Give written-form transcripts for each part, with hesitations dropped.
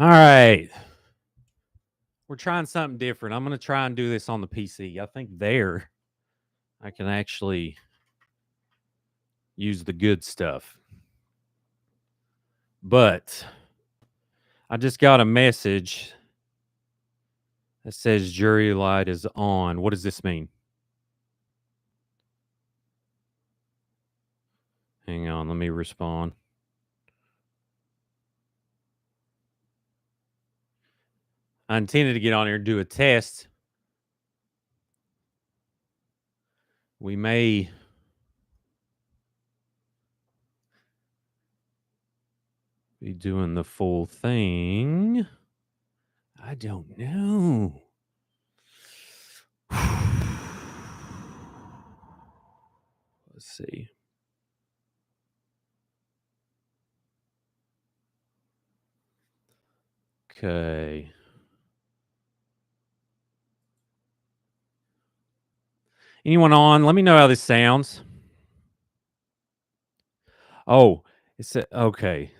All right. We're trying something different. I'm going to try and do this on the PC. I think there I can actually use the good stuff. But I just got a message that says jury light is on. What does this mean? Hang on, let me respond. I intended to get on here and do a test. We may be doing the full thing. I don't know. Let's see. Okay. Anyone on? Let me know how this sounds. Oh, it's okay.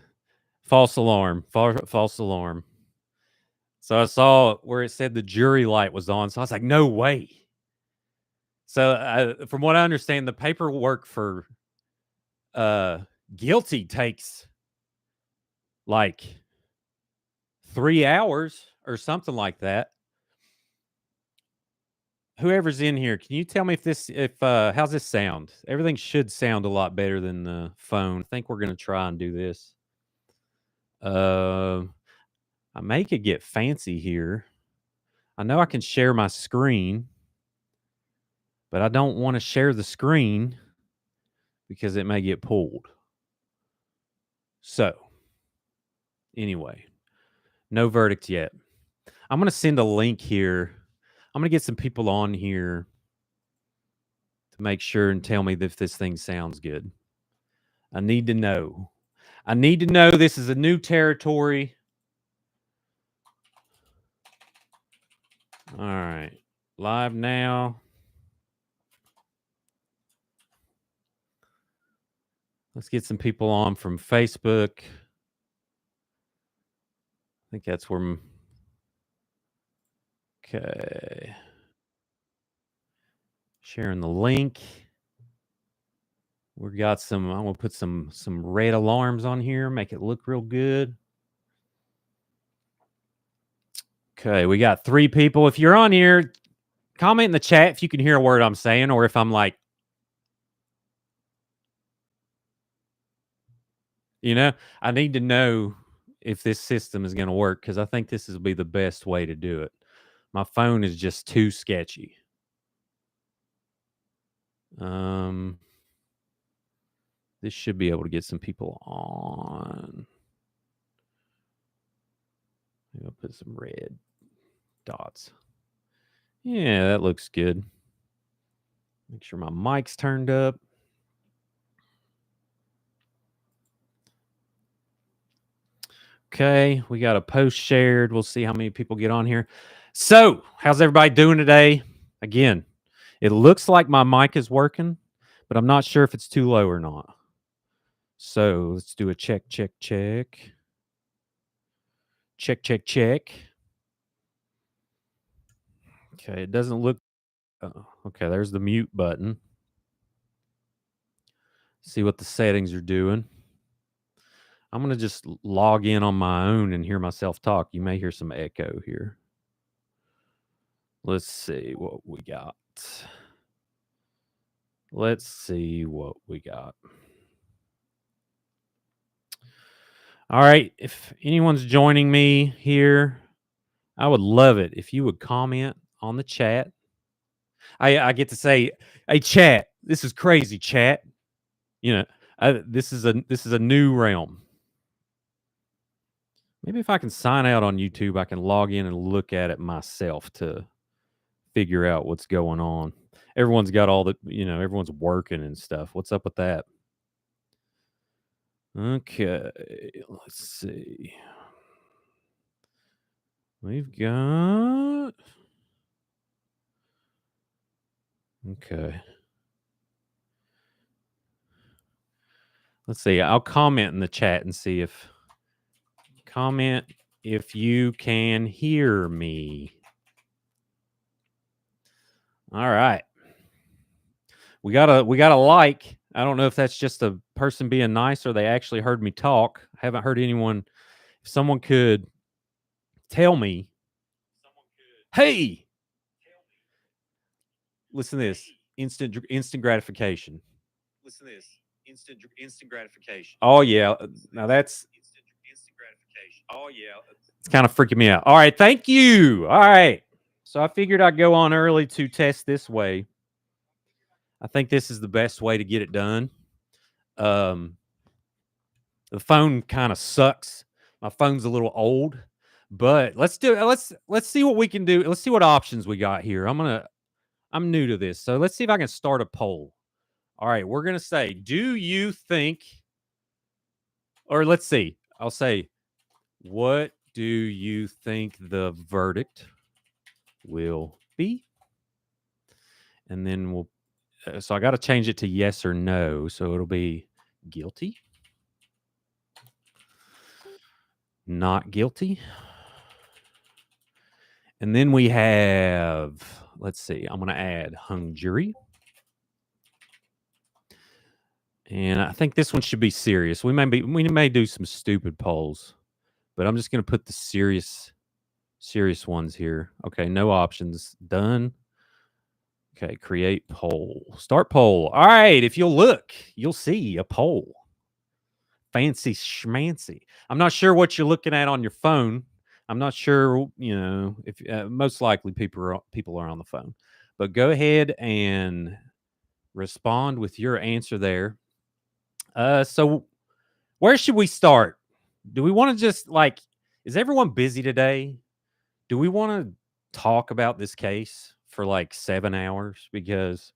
False alarm. False alarm. So I saw where it said the jury light was on. So I was like, no way. So from what I understand, the paperwork for guilty takes like 3 hours or something like that. Whoever's in here, can you tell me if how's this sound? Everything should sound a lot better than the phone. I think we're gonna try and do this. I may could get fancy here. I know I can share my screen, but I don't want to share the screen because it may get pulled. So, anyway, no verdict yet. I'm going to send a link here. I'm going to get some people on here to make sure and tell me if this thing sounds good. I need to know. I need to know this is a new territory. All right. Live now. Let's get some people on from Facebook. I think that's where. Okay. Sharing the link. We got some. I'm gonna put some red alarms on here, make it look real good. Okay, we got 3 people. If you're on here, comment in the chat if you can hear a word I'm saying, or if I'm like, I need to know if this system is gonna work because I think this will be the best way to do it. My phone is just too sketchy. This should be able to get some people on. Maybe I'll put some red dots. Yeah, that looks good. Make sure my mic's turned up. Okay, we got a post shared. We'll see how many people get on here. So, how's everybody doing today? Again, it looks like my mic is working, but I'm not sure if it's too low or not. So, let's do a check. Check, Okay, it doesn't look... okay, there's the mute button. See what the settings are doing. I'm going to just log in on my own and hear myself talk. You may hear some echo here. Let's see what we got. All right. If anyone's joining me here, I would love it if you would comment on the chat. I get to say, hey, chat, this is crazy, chat. This is a new realm. Maybe if I can sign out on YouTube, I can log in and look at it myself to figure out what's going on. Everyone's got all the, everyone's working and stuff. What's up with that? Okay, let's see. We've got... Okay. Let's see. I'll comment in the chat and see if... Comment if you can hear me. All right. We got a like. I don't know if that's just a person being nice or they actually heard me talk. I haven't heard anyone. If someone could tell me, hey, listen to this. Instant gratification. Listen to this. Instant gratification. Oh yeah. Now that's instant gratification. Oh yeah. It's kind of freaking me out. All right, thank you. All right. So I figured I'd go on early to test this way. I think this is the best way to get it done. Um, the phone kind of sucks. My phone's a little old, but let's do it. Let's see what we can do. Let's see what options we got here. I'm new to this, so let's see if I can start a poll. All right, we're gonna say, do you think, or let's see, I'll say, what do you think the verdict will be? And then we'll, so I got to change it to yes or no. So it'll be guilty, not guilty. And then we have, let's see, I'm going to add hung jury. And I think this one should be serious. We may do some stupid polls, but I'm just going to put the serious ones here. Okay, no options. Done. Okay, create poll. Start poll. All right, if you'll look, you'll see a poll. Fancy schmancy. I'm not sure what you're looking at on your phone. I'm not sure, if most likely people are on the phone. But go ahead and respond with your answer there. So where should we start? Do we want to just is everyone busy today? Do we want to talk about this case for like 7 hours? Because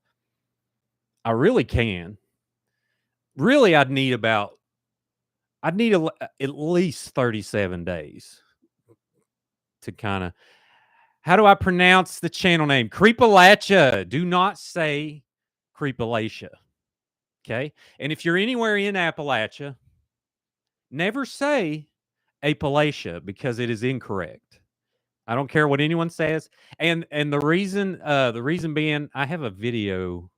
I really can. Really, I'd need at least 37 days to kind of. How do I pronounce the channel name? Creepalachia. Do not say Creepalachia. Okay. And if you're anywhere in Appalachia, never say Appalachia because it is incorrect. I don't care what anyone says. And the reason being, I have a video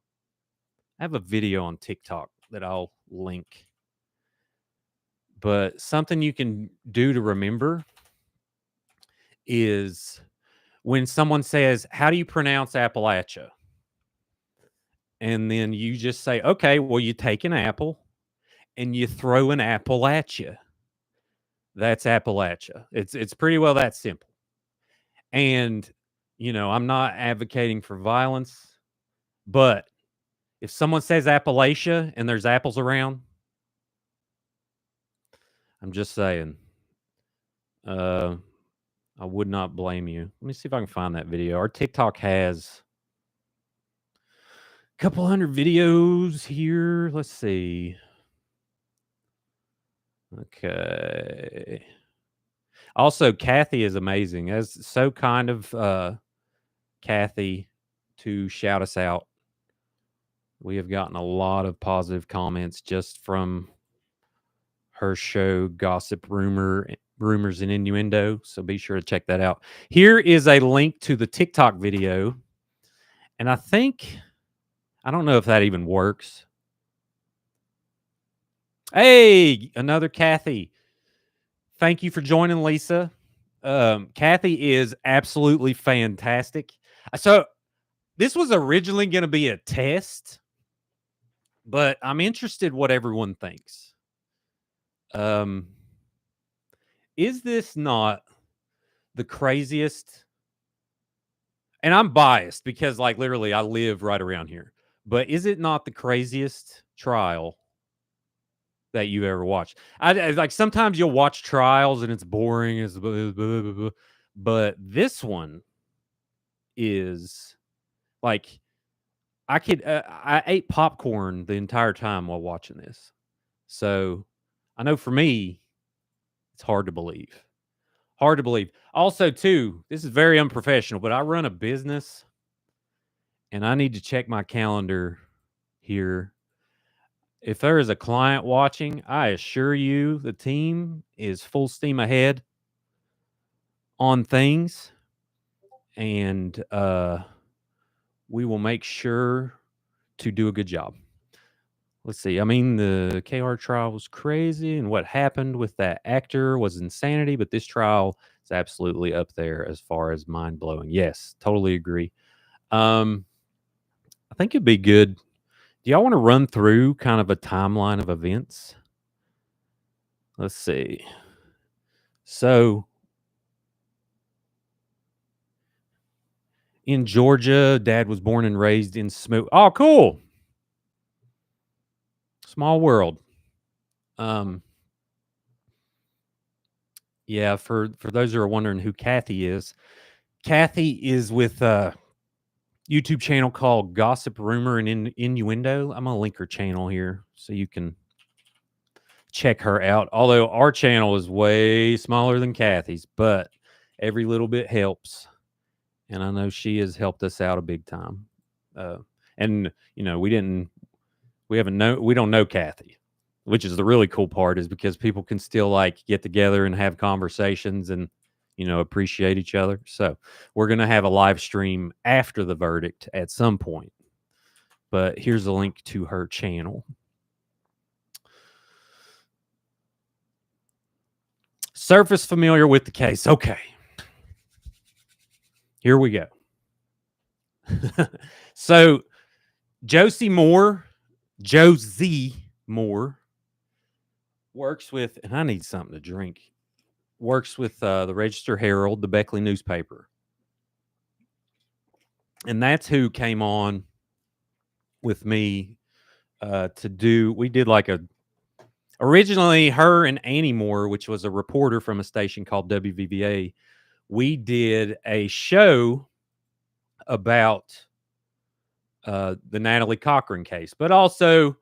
on TikTok that I'll link. But something you can do to remember is when someone says, "How do you pronounce Appalachia?" And then you just say, "Okay, well, you take an apple and you throw an apple at you." That's Appalachia. It's pretty well that simple. And I'm not advocating for violence, but if someone says Appalachia and there's apples around, I'm just saying, I would not blame you. Let me see if I can find that video. Our TikTok has a couple hundred videos here. Let's see. Okay. Also, Kathy is amazing. As so kind of Kathy to shout us out. We have gotten a lot of positive comments just from her show, Rumors and Innuendo. So be sure to check that out. Here is a link to the TikTok video. And I don't know if that even works. Hey, another Kathy. Thank you for joining, Lisa. Kathy is absolutely fantastic. So this was originally going to be a test, but I'm interested what everyone thinks. Is this not the craziest? And I'm biased because literally I live right around here. But is it not the craziest trial that you've ever watched? I sometimes you'll watch trials and it's boring as blah, blah, blah, blah, but this one is I ate popcorn the entire time while watching this. So I know for me, it's hard to believe. Hard to believe. Also, too, this is very unprofessional, but I run a business and I need to check my calendar here. If there is a client watching, I assure you the team is full steam ahead. on things, and we will make sure to do a good job. Let's see. I mean, the KR trial was crazy, and what happened with that actor was insanity, but this trial is absolutely up there as far as mind blowing. Yes, totally agree. I think it'd be good. Do y'all want to run through kind of a timeline of events? Let's see. So in Georgia, Dad was born and raised in Smoot. Oh, cool. Small world. Um, yeah, for those who are wondering who Kathy is with a YouTube channel called Gossip, Rumor, and Innuendo. I'm gonna link her channel here so you can check her out. Although our channel is way smaller than Kathy's, but every little bit helps, and I know she has helped us out a big time. Uh, and you know, we don't know Kathy, which is the really cool part, is because people can still like get together and have conversations and appreciate each other. So we're gonna have a live stream after the verdict at some point. But here's a link to her channel. Surface familiar with the case. Okay. Here we go. So Josie Moore works with, and I need something to drink, works with the Register Herald, the Beckley newspaper. And that's who came on with me to do, we did like originally her and Annie Moore, which was a reporter from a station called WVVA, we did a show about the Natalie Cochran case. But also,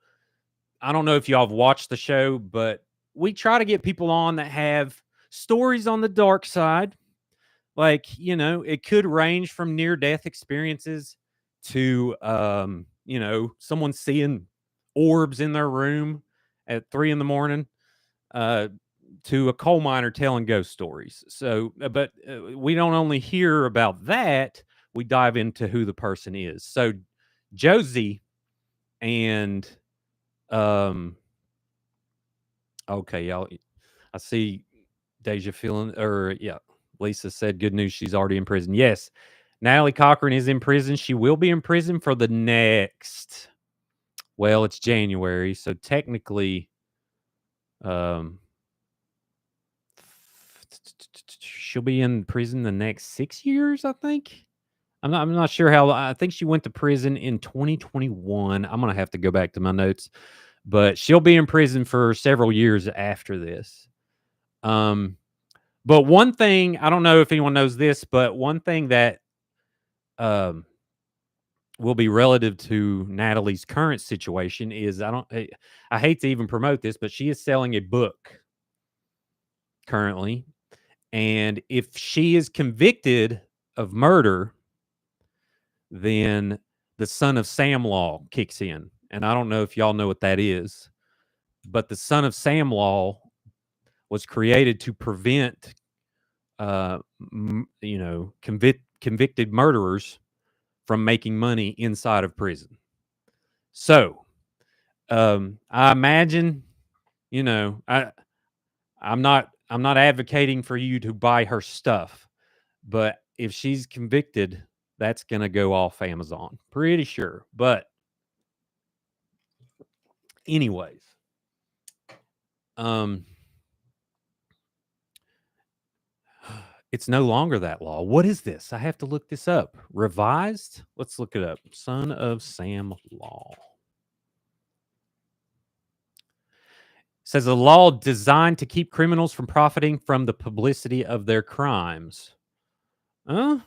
I don't know if y'all have watched the show, but we try to get people on that have stories on the dark side. Like, it could range from near death experiences to, someone seeing orbs in their room at 3 in the morning, uh, to a coal miner telling ghost stories. So, but we don't only hear about that, we dive into who the person is. So, Josie and, okay, y'all, I see Deja feeling, or yeah, Lisa said good news. She's already in prison. Yes, Natalie Cochran is in prison. She will be in prison for the next, well, it's January. So technically, um, she'll be in prison the next 6 years, I think. I'm not sure how. I think she went to prison in 2021. I'm going to have to go back to my notes, but she'll be in prison for several years after this. But one thing, I don't know if anyone knows this, but one thing that um, will be relative to Natalie's current situation is I hate to even promote this, but she is selling a book currently. And if she is convicted of murder, then the son of Sam law kicks in. And I don't know if y'all know what that is, but the son of Sam law was created to prevent convicted murderers from making money inside of prison. So, I imagine, I'm not advocating for you to buy her stuff, but if she's convicted, that's going to go off Amazon. Pretty sure. But anyways, it's no longer that law. What is this? I have to look this up. Revised? Let's look it up. Son of Sam law. Says a law designed to keep criminals from profiting from the publicity of their crimes. I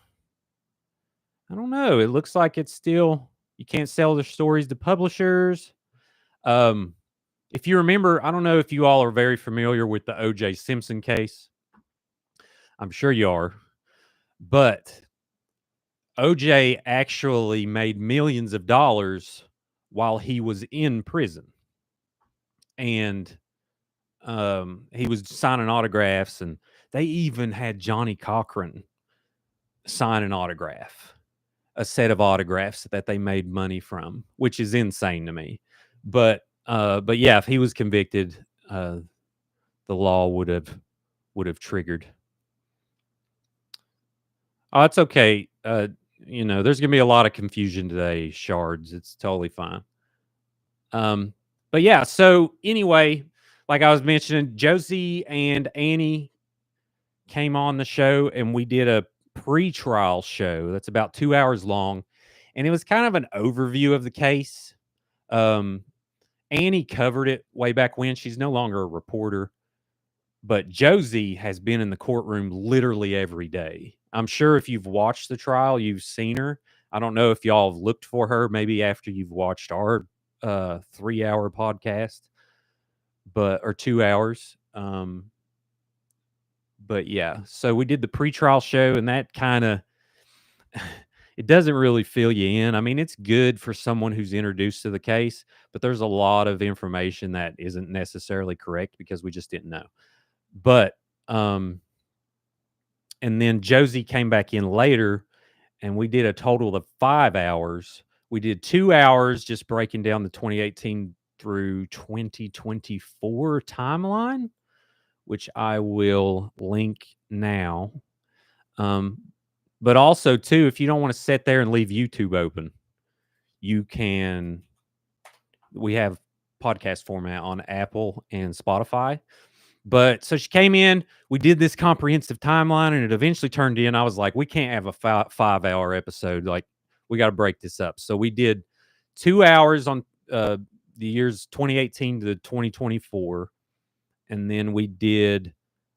don't know. It looks like it's still, you can't sell their stories to publishers. If you remember, I don't know if you all are very familiar with the O.J. Simpson case. I'm sure you are. But O.J. actually made millions of dollars while he was in prison. And he was signing autographs and They even had Johnny Cochran sign an autograph, a set of autographs that they made money from, which is insane to me. But yeah, if he was convicted, the law would have triggered. Oh, it's okay. There's gonna be a lot of confusion today, Shards. It's totally fine. But yeah, so anyway, like I was mentioning, Josie and Annie came on the show and we did a pre-trial show that's about 2 hours long, and it was kind of an overview of the case. Annie covered it way back when. She's no longer a reporter, but Josie has been in the courtroom literally every day. I'm sure if you've watched the trial, you've seen her. I don't know if y'all have looked for her maybe after you've watched our 3-hour podcast, or 2 hours. But yeah, so we did the pre-trial show, and that kind of it doesn't really fill you in. I mean, it's good for someone who's introduced to the case, but there's a lot of information that isn't necessarily correct because we just didn't know. But and then Josie came back in later, and we did a total of 5 hours. We did 2 hours just breaking down the 2018 through 2024 timeline, which I will link now. But also, too, if you don't want to sit there and leave YouTube open, you can. We have podcast format on Apple and Spotify. But so she came in, we did this comprehensive timeline, and it eventually turned in. I was like, we can't have a 5-hour episode. Like, we got to break this up. So we did 2 hours on the years 2018 to 2024. And then we did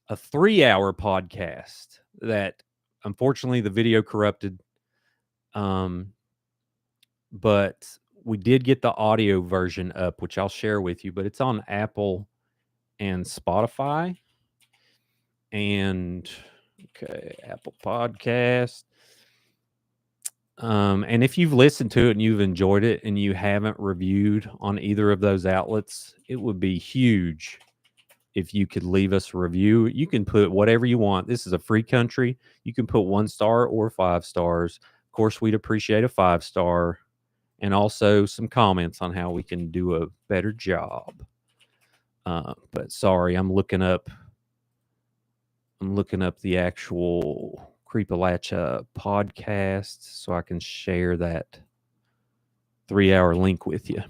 a 3-hour podcast that unfortunately the video corrupted. But we did get the audio version up, which I'll share with you, but it's on Apple and Spotify. And okay, Apple Podcast. And if you've listened to it and you've enjoyed it and you haven't reviewed on either of those outlets, it would be huge if you could leave us a review. You can put whatever you want. This is a free country. You can put 1 star or 5 stars. Of course, we'd appreciate a 5-star, and also some comments on how we can do a better job. But sorry, I'm looking up the actual Creepalachia podcast so I can share that 3-hour link with you.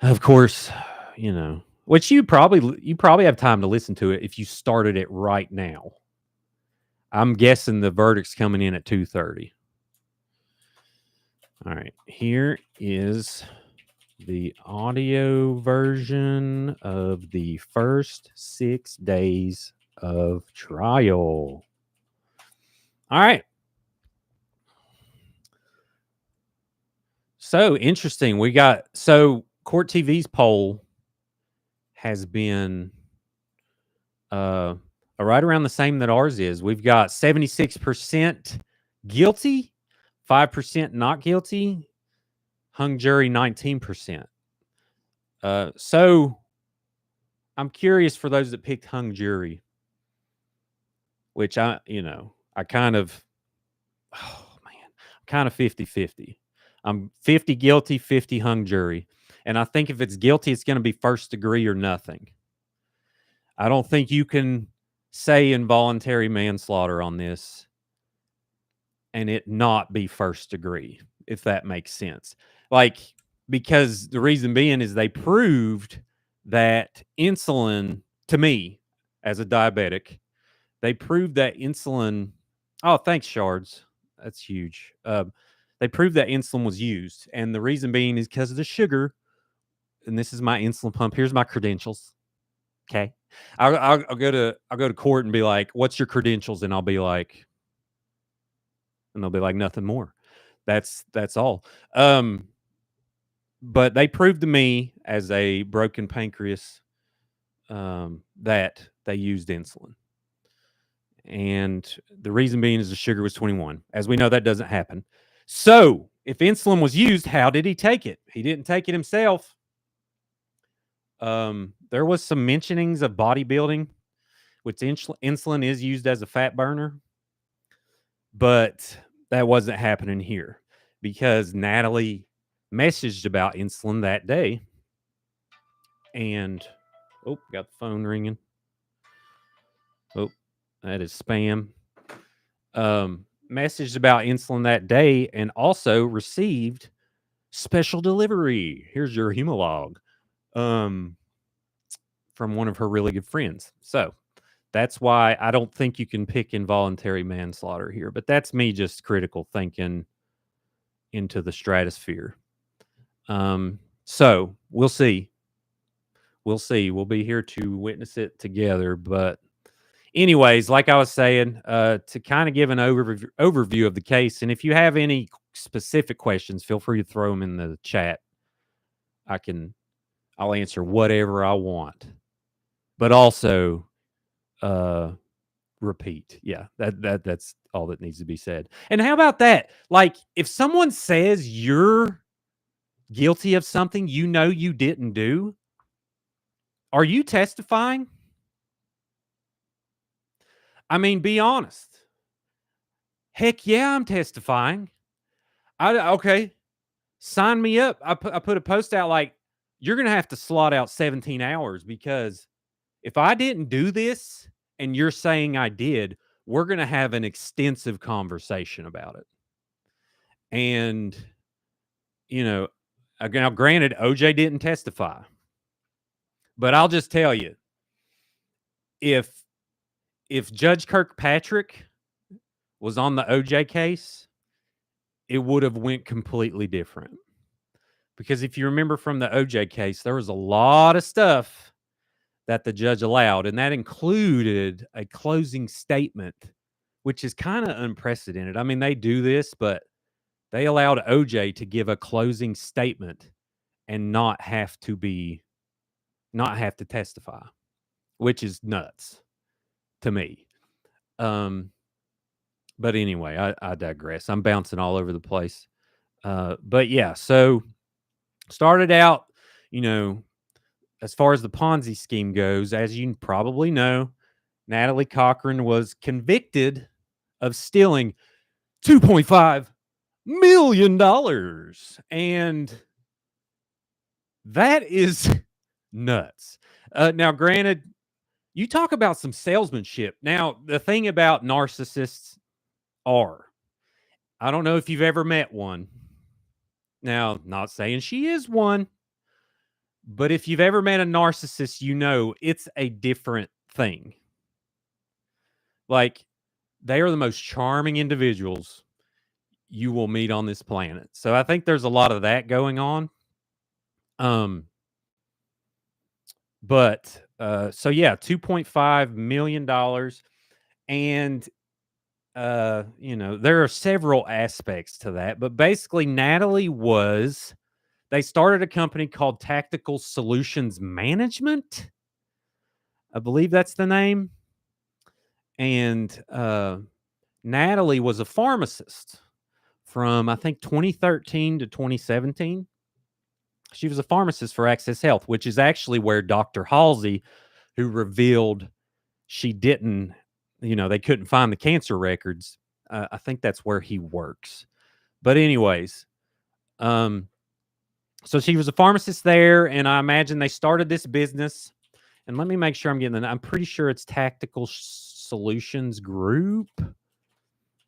Of course, which you probably have time to listen to it if you started it right now. I'm guessing the verdict's coming in at 2:30. All right, here is the audio version of the first 6 days of trial. All right. So interesting. Court TV's poll has been right around the same that ours is. We've got 76% guilty, 5% not guilty, hung jury 19%. So I'm curious for those that picked hung jury, which I kind of 50-50. I'm 50 guilty, 50 hung jury. And I think if it's guilty, it's going to be first degree or nothing. I don't think you can say involuntary manslaughter on this and it not be first degree, if that makes sense. Because the reason being is they proved that insulin, to me, as a diabetic, they proved that insulin. Oh, thanks, Shards. That's huge. They proved that insulin was used. And the reason being is because of the sugar. And this is my insulin pump. Here's my credentials. Okay. I'll go to court and be like, what's your credentials? And I'll be like, and they'll be like, nothing more. That's all. But they proved to me as a broken pancreas that they used insulin. And the reason being is the sugar was 21. As we know, that doesn't happen. So if insulin was used, how did he take it? He didn't take it himself. The there was some mentionings of bodybuilding, which insulin is used as a fat burner, but that wasn't happening here because Natalie messaged about insulin that day. And got the phone ringing. Oh, that is spam. Messaged about insulin that day and also received special delivery. Here's your Humalog. From one of her really good friends. So that's why I don't think you can pick involuntary manslaughter here. But that's me just critical thinking into the stratosphere. So we'll see. We'll see. We'll be here to witness it together. But anyways, like I was saying, to kind of give an overview of the case, and if you have any specific questions, feel free to throw them in the chat. I'll answer whatever I want. But also, repeat. Yeah, that's all that needs to be said. And how about that? Like, if someone says you're guilty of something you know you didn't do, are you testifying? I mean, be honest. Heck yeah, I'm testifying. Okay, sign me up. I put a post out like, you're gonna have to slot out 17 hours because if I didn't do this and you're saying I did, we're gonna have an extensive conversation about it. And now, granted, OJ didn't testify, but I'll just tell you, if Judge Kirkpatrick was on the OJ case, it would have went completely different. Because if you remember from the OJ case, there was a lot of stuff that the judge allowed, and that included a closing statement, which is kind of unprecedented. I mean, they do this, but they allowed OJ to give a closing statement and not have to testify, which is nuts to me. But anyway, I digress. I'm bouncing all over the place. But yeah, so started out, as far as the Ponzi scheme goes, as you probably know, Natalie Cochran was convicted of stealing $2.5 million. And that is nuts. Now, granted, you talk about some salesmanship. Now, the thing about narcissists I don't know if you've ever met one. Now, not saying she is one, but if you've ever met a narcissist, it's a different thing. Like, they are the most charming individuals you will meet on this planet. So I think there's a lot of that going on. But so yeah, $2.5 million. And there are several aspects to that, but basically Natalie they started a company called Tactical Solutions Management. I believe that's the name. And Natalie was a pharmacist from, I think, 2013 to 2017. She was a pharmacist for Access Health, which is actually where Dr. Halsey, who revealed she didn't, they couldn't find the cancer records. I think that's where he works. But anyways, so she was a pharmacist there, and I imagine they started this business. And let me make sure I'm pretty sure it's Tactical Solutions Group. Let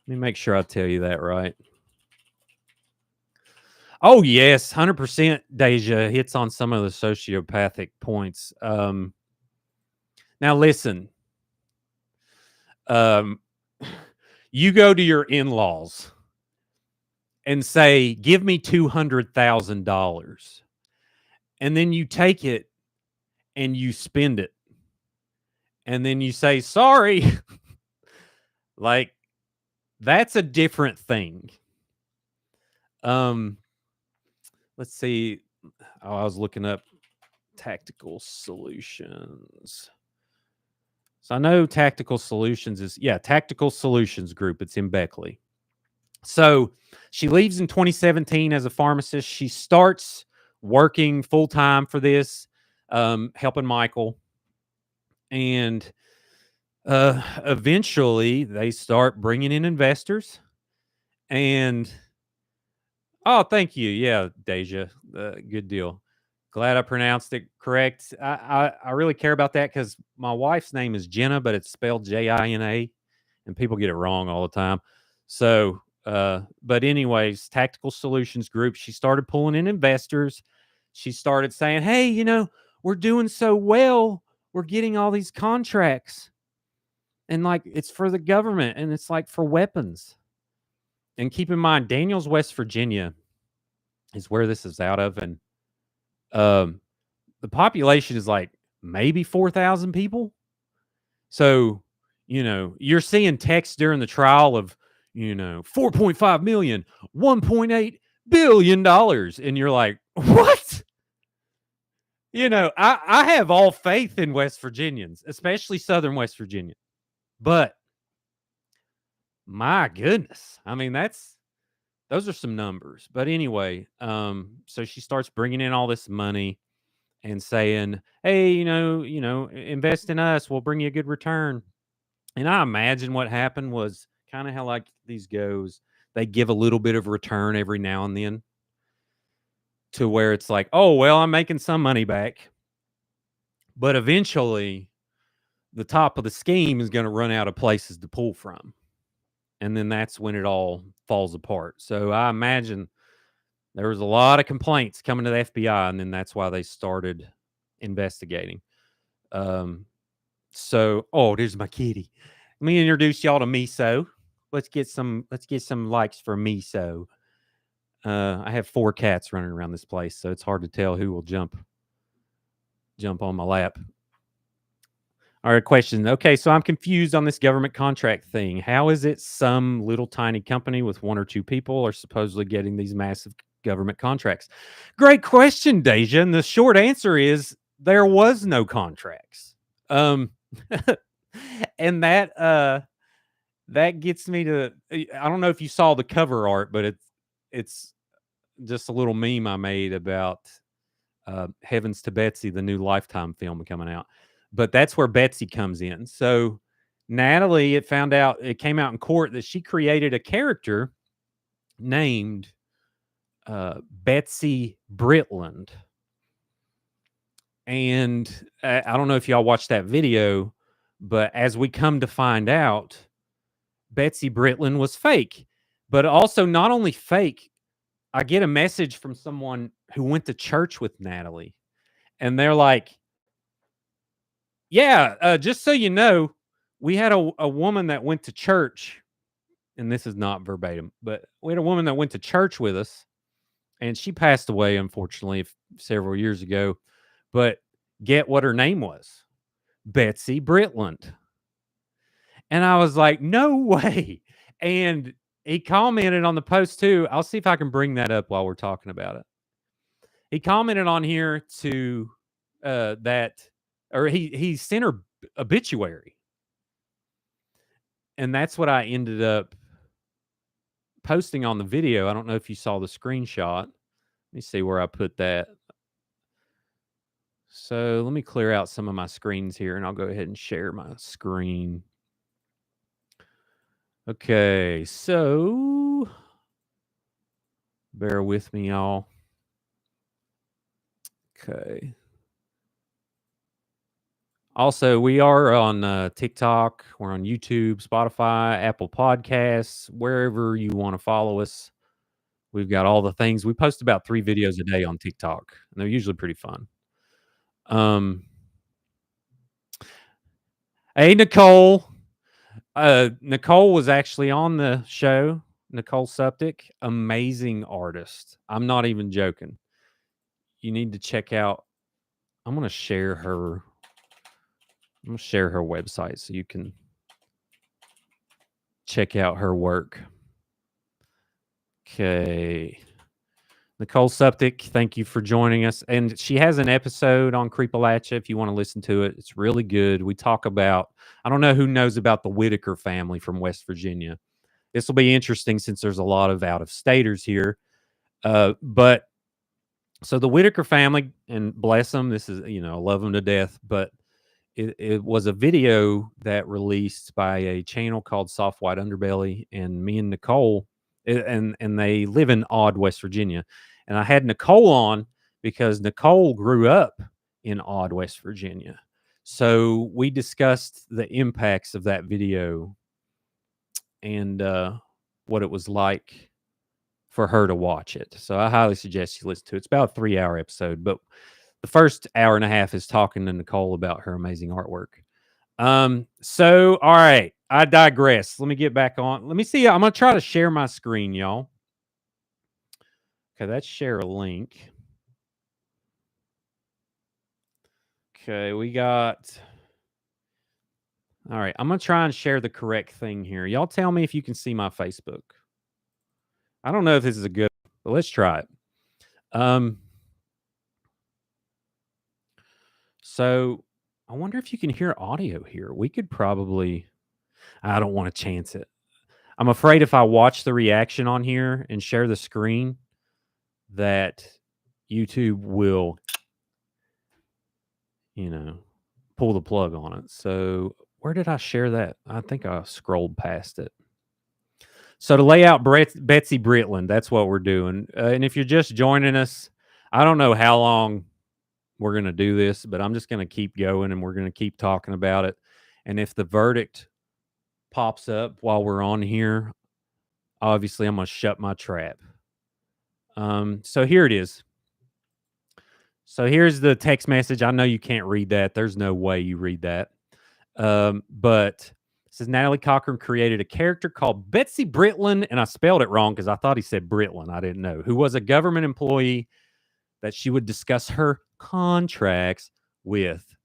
me make sure I tell you that right. Oh, yes, 100% Deja hits on some of the sociopathic points. Now, listen. You go to your in-laws and say, give me $200,000. And then you take it and you spend it. And then you say, sorry. Like, that's a different thing. Let's see. Oh, I was looking up Tactical Solutions. So I know Tactical Solutions Tactical Solutions Group. It's in Beckley. So she leaves in 2017 as a pharmacist. She starts working full-time for this. helping Michael. And eventually they start bringing in investors. And oh, thank you. Yeah, Deja. Good deal. Glad I pronounced it correct. I really care about that because my wife's name is Jenna, but it's spelled Jina, and people get it wrong all the time. So, but anyways, Tactical Solutions Group, she started pulling in investors. She started saying, hey, we're doing so well. We're getting all these contracts. And like, it's for the government and it's like for weapons. And keep in mind, Daniels, West Virginia is where this is out of. And um, the population is like maybe 4,000 people. So, you're seeing text during the trial of, 4.5 million, $1.8 billion. And you're like, what? I have all faith in West Virginians, especially Southern West Virginia. But my goodness, I mean, those are some numbers. But anyway, so she starts bringing in all this money and saying, hey, invest in us. We'll bring you a good return. And I imagine what happened was kind of how like these goes. They give a little bit of return every now and then to where it's like, oh, well, I'm making some money back. But eventually the top of the scheme is going to run out of places to pull from. And then that's when it all falls apart. So I imagine there was a lot of complaints coming to the FBI, and then that's why they started investigating. Oh, there's my kitty. Let me introduce y'all to Miso. Let's get some likes for Miso. I have 4 cats running around this place, so it's hard to tell who will jump on my lap. All right, question. Okay, so I'm confused on this government contract thing. How is it some little tiny company with 1 or 2 people are supposedly getting these massive government contracts? Great question, Deja. And the short answer is there was no contracts. And that gets me to, I don't know if you saw the cover art, but it's just a little meme I made about Heavens to Betsy, the new Lifetime film coming out. But that's where Betsy comes in. So Natalie, it came out in court that she created a character named Betsy Britland. And I don't know if y'all watched that video, but as we come to find out, Betsy Britland was fake. But also not only fake, I get a message from someone who went to church with Natalie. And they're like, yeah, just so you know, we had a woman that went to church, and this is not verbatim, but we had a woman that went to church with us, and she passed away, unfortunately, several years ago. But get what her name was? Betsy Britland. And I was like, no way. And he commented on the post too. I'll see if I can bring that up while we're talking about it. He commented on here to he sent her obituary. And that's what I ended up posting on the video. I don't know if you saw the screenshot. Let me see where I put that. So let me clear out some of my screens here and I'll go ahead and share my screen. Okay, so bear with me, y'all. Okay. Also, we are on TikTok. We're on YouTube, Spotify, Apple Podcasts, wherever you want to follow us. We've got all the things. We post about 3 videos a day on TikTok, and they're usually pretty fun. Hey, Nicole. Nicole was actually on the show. Nicole Suptic, amazing artist. I'm not even joking. You need to check out. I'm going to share her website so you can check out her work. Okay. Nicole Suptic, thank you for joining us. And she has an episode on Creepalachia if you want to listen to it. It's really good. We talk about, I don't know who knows about the Whitaker family from West Virginia. This will be interesting since there's a lot of out-of-staters here. But So the Whitaker family, and bless them, this is, I love them to death, but it was a video that released by a channel called Soft White Underbelly, and me and Nicole, and they live in Odd, West Virginia, and I had Nicole on because Nicole grew up in Odd, West Virginia, so we discussed the impacts of that video and what it was like for her to watch it. So I highly suggest you listen to it. It's about a 3-hour episode, but the first hour and a half is talking to Nicole about her amazing artwork. So all right, I digress. Let me get back on. Let me see. I'm gonna try to share my screen, y'all. Okay, that's share a link. Okay, we got. All right, I'm gonna try and share the correct thing here. Y'all tell me if you can see my Facebook. I don't know if this is a good, but let's try it. So I wonder if you can hear audio here. We could probably. I don't want to chance it. I'm afraid if I watch the reaction on here and share the screen, that YouTube will, pull the plug on it. So where did I share that? I think I scrolled past it. So to lay out Betsy Britland, that's what we're doing. And if you're just joining us, I don't know how long we're going to do this, but I'm just going to keep going and we're going to keep talking about it. And if the verdict pops up while we're on here, obviously I'm going to shut my trap. So here it is. So here's the text message. I know you can't read that. There's no way you read that. But it says Natalie Cochran created a character called Betsy Britland, and I spelled it wrong because I thought he said Britland. I didn't know. Who was a government employee that she would discuss her contracts with.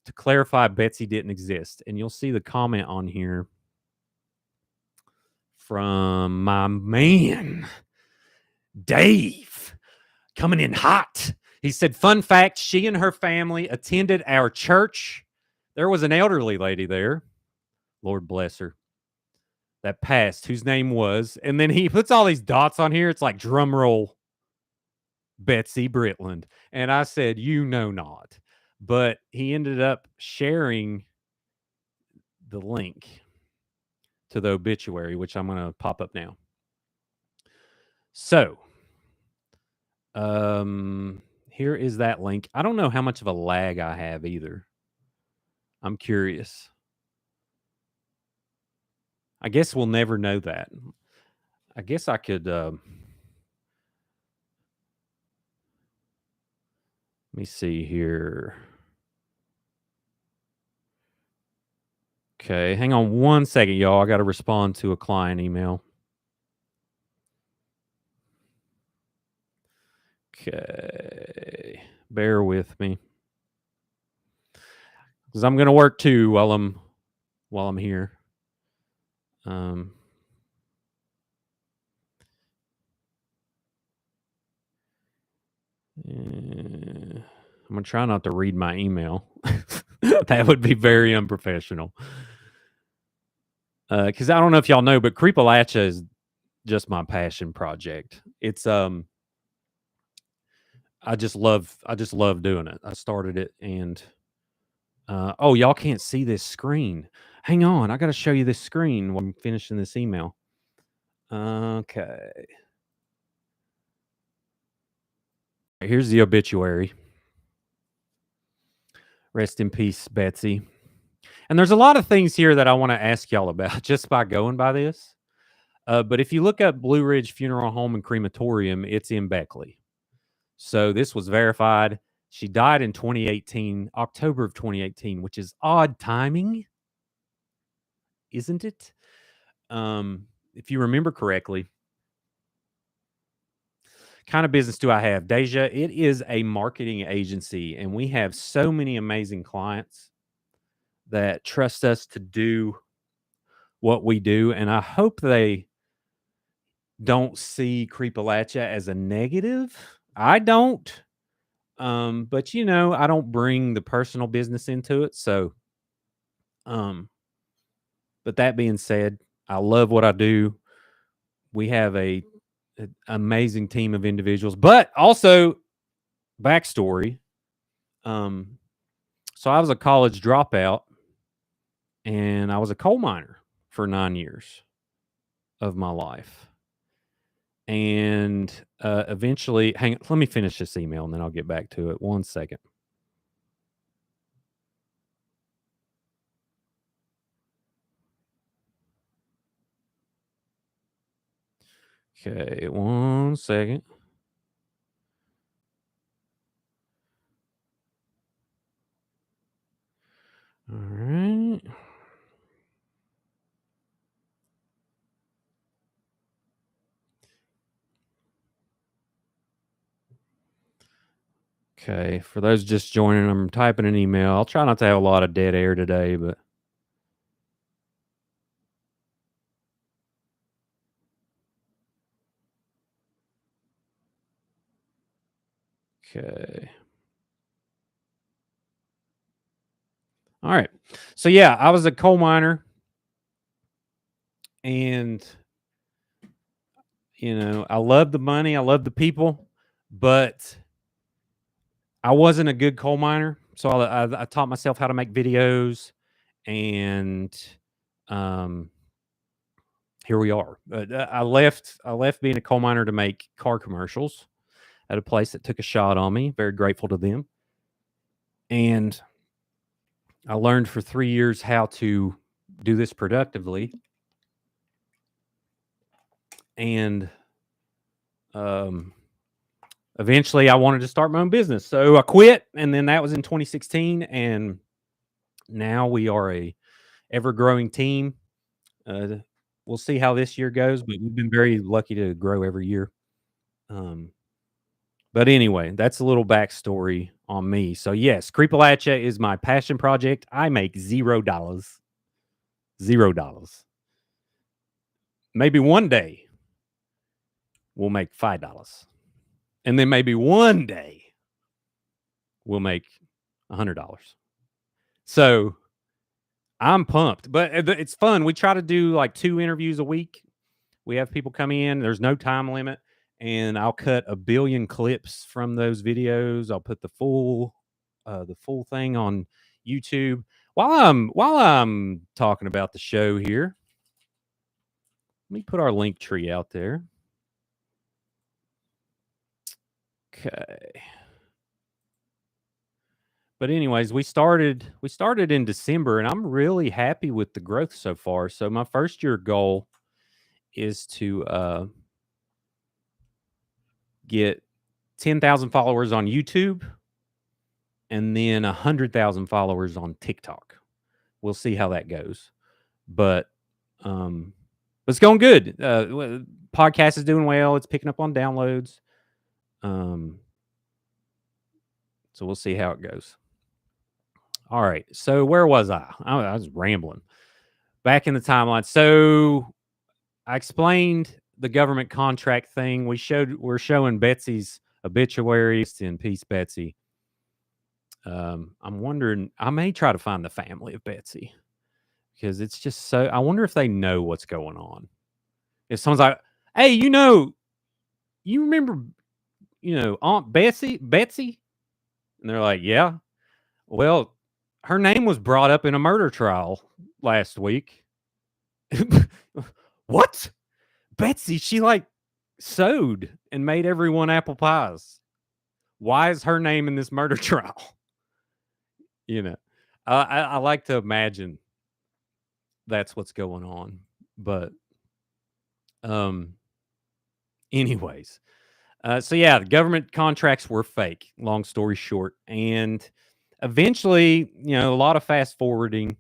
To clarify, Betsy didn't exist. And you'll see the comment on here from my man, Dave, coming in hot. He said, fun fact, she and her family attended our church. There was an elderly lady there, Lord bless her, that passed, whose name was, and then he puts all these dots on here. It's like drum roll, Betsy Britland. And I said, you know not. But he ended up sharing the link to the obituary, which I'm going to pop up now. So, here is that link. I don't know how much of a lag I have either. I'm curious. I guess we'll never know that. I guess I could. Let me see here. Okay, hang on one second, y'all. I got to respond to a client email. Okay, bear with me, because I'm gonna work too while I'm here. I'm gonna try not to read my email. That would be very unprofessional. Because I don't know if y'all know, but Creepalachia is just my passion project. It's I just love doing it. I started it, and oh, y'all can't see this screen. Hang on, I got to show you this screen when I'm finishing this email. Okay. Here's the obituary. Rest in peace, Betsy. And there's a lot of things here that I want to ask y'all about just by going by this. But if you look up Blue Ridge Funeral Home and Crematorium, it's in Beckley. So this was verified. She died in 2018, October of 2018, which is odd timing, isn't it? If you remember correctly. Kind of business do I have? Deja, it is a marketing agency, and we have so many amazing clients that trust us to do what we do. And I hope they don't see Creepalachia as a negative. I don't. But I don't bring the personal business into it. So, but that being said, I love what I do. We have an amazing team of individuals, but also backstory. So I was a college dropout, and I was a coal miner for 9 years of my life. And eventually, hang on, let me finish this email and then I'll get back to it. 1 second. Okay, 1 second. All right. Okay, for those just joining, I'm typing an email. I'll try not to have a lot of dead air today, but okay. All right. So yeah, I was a coal miner, and I love the money, I love the people, but I wasn't a good coal miner. So I taught myself how to make videos, and um, here we are. But I left being a coal miner to make car commercials at a place that took a shot on me. Very grateful to them, and I learned for 3 years how to do this productively, and um, eventually I wanted to start my own business. So I quit, and then that was in 2016, and now we are a ever growing team. Uh, we'll see how this year goes, but we've been very lucky to grow every year. Um, but anyway, that's a little backstory on me. So yes, Creepalachia is my passion project. I make $0. $0. Maybe one day we'll make $5. And then maybe one day we'll make $100. So I'm pumped, but it's fun. We try to do like 2 interviews a week. We have people come in. There's no time limit, and I'll cut a billion clips from those videos. I'll put the full thing on YouTube. While I'm talking about the show here, let me put our link tree out there. Okay. But anyways, we started in December, and I'm really happy with the growth so far. So my first year goal is to get 10,000 followers on YouTube and then 100,000 followers on TikTok. We'll see how that goes. But it's going good. Podcast is doing well. It's picking up on downloads. So we'll see how it goes. All right. So where was I? I was rambling. Back in the timeline. So I explained the government contract thing. We're showing Betsy's obituary. Rest in peace, Betsy. I'm wondering, I may try to find the family of Betsy, because it's just so, I wonder if they know what's going on. If someone's like, hey, you remember, Aunt Betsy? And they're like, yeah. Well, her name was brought up in a murder trial last week. What? Betsy, she like sewed and made everyone apple pies. Why is her name in this murder trial? You know, I like to imagine that's what's going on. But, anyways, so yeah, the government contracts were fake. Long story short, and eventually, a lot of fast forwarding.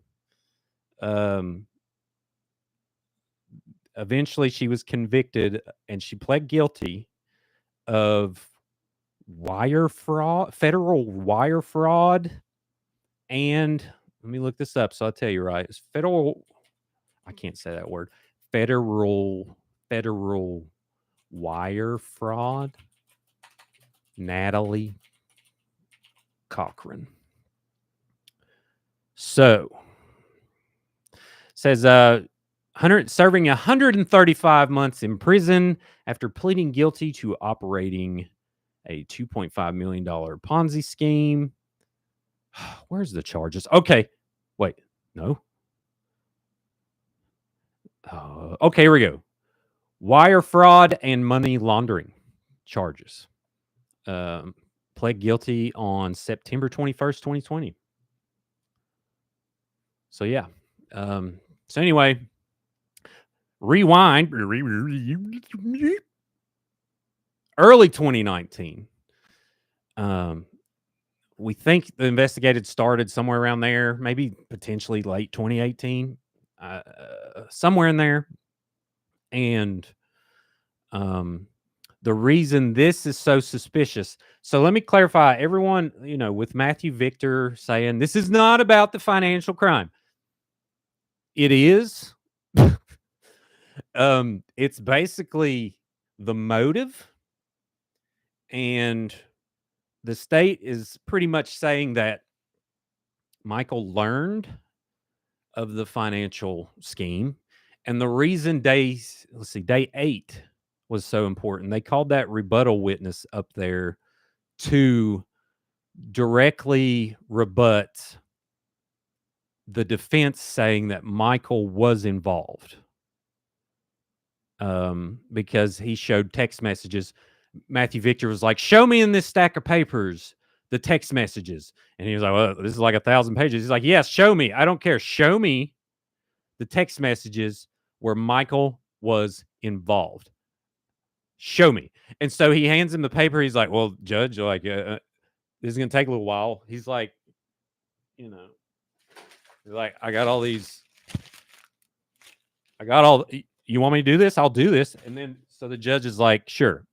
Um, Eventually, she was convicted and she pled guilty of wire fraud, federal wire fraud, and let me look this up so I'll tell you right. It's federal. I can't say that word. Federal wire fraud. Natalie Cochran. So says serving 135 months in prison after pleading guilty to operating a $2.5 million Ponzi scheme. Where's the charges? Okay. Wait. No. Okay, here we go. Wire fraud and money laundering charges. Pled guilty on September 21st, 2020. So, yeah. So, anyway, rewind. Early 2019. We think the investigated started somewhere around there, maybe potentially late 2018, somewhere in there. And the reason this is so suspicious. So let me clarify, everyone, with Matthew Victor saying this is not about the financial crime. It is. It's basically the motive, and the state is pretty much saying that Michael learned of the financial scheme. And the reason day 8 was so important, they called that rebuttal witness up there to directly rebut the defense saying that Michael was involved. Because he showed text messages. Matthew Victor was like, show me in this stack of papers the text messages. And he was like, well, this is like 1,000 pages. He's like, yes, show me. I don't care. Show me the text messages where Michael was involved. Show me. And so he hands him the paper. He's like, well, Judge, like, this is going to take a little while. He's like, he's like, I got all, you want me to do this? I'll do this. And then, so the judge is like, sure.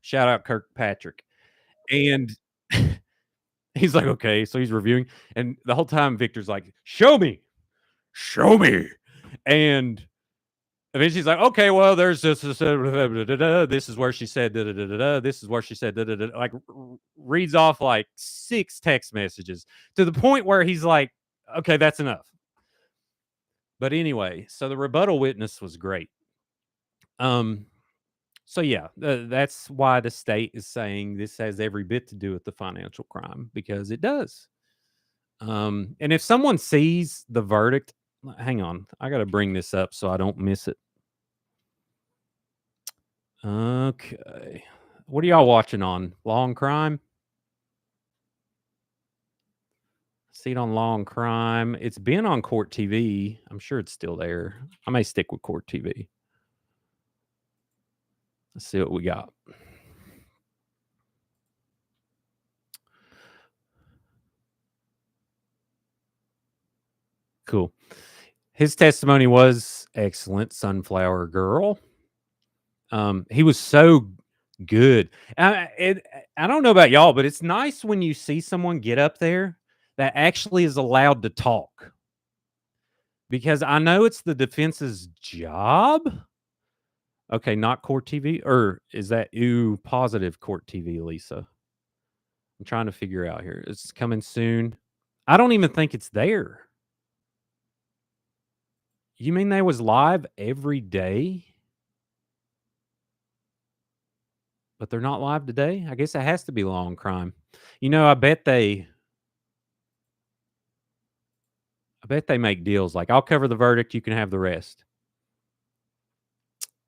Shout out Kirkpatrick. And he's like, okay. So he's reviewing. And the whole time Victor's like, show me. And eventually he's like, okay, well, there's this, this is where she said, this is where she said, like reads off like 6 text messages to the point where he's like, okay, that's enough. But anyway, so the rebuttal witness was great. So yeah, that's why the state is saying this has every bit to do with the financial crime, because it does. And if someone sees the verdict, hang on, I got to bring this up so I don't miss it. Okay. What are y'all watching on? Law and Crime? See it on Law and Crime. It's been on Court TV. I'm sure it's still there. I may stick with Court TV. Let's see what we got. Cool. His testimony was excellent. Sunflower Girl. He was so good. I don't know about y'all, but it's nice when you see someone get up there that actually is allowed to talk. Because I know it's the defense's job. Okay, not Court TV, or is that positive Court TV, Lisa? I'm trying to figure out here. It's coming soon. I don't even think it's there. You mean they was live every day? But they're not live today? I guess it has to be Law and Crime. I bet they make deals like, I'll cover the verdict, you can have the rest.